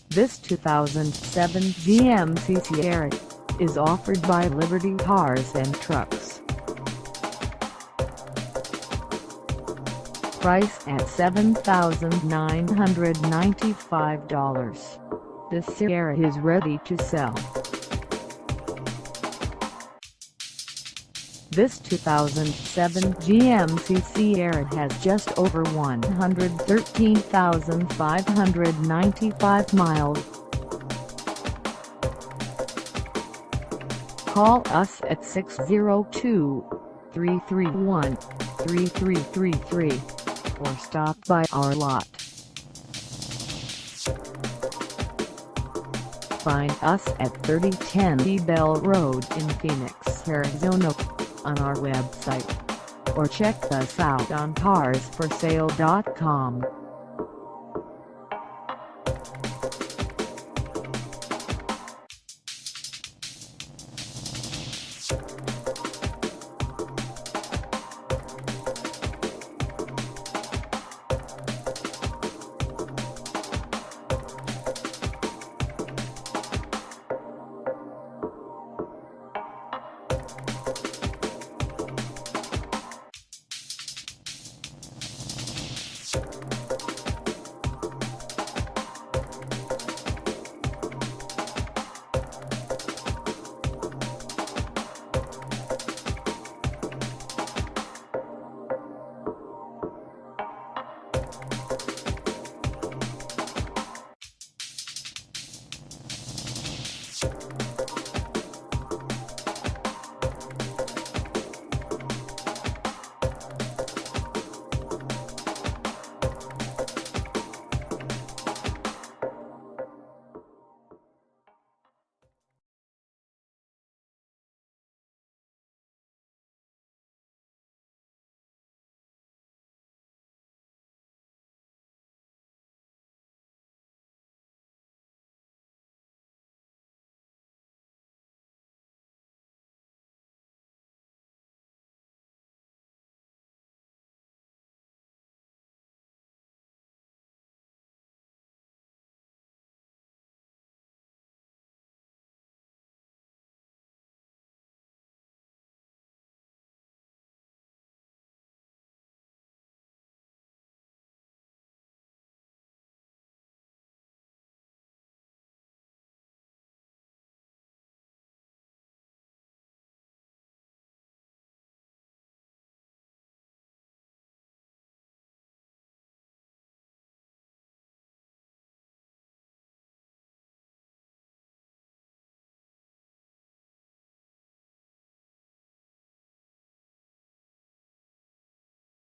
This 2007 GMC Sierra is offered by Liberty Cars and Trucks. Price at $7,995. This Sierra is ready to sell. This 2007 GMC Sierra has just over 113,595 miles. Call us at 602-331-3333 or stop by our lot. Find us at 3010 Bell Road in Phoenix, Arizona, on our website, or check us out on carsforsale.com.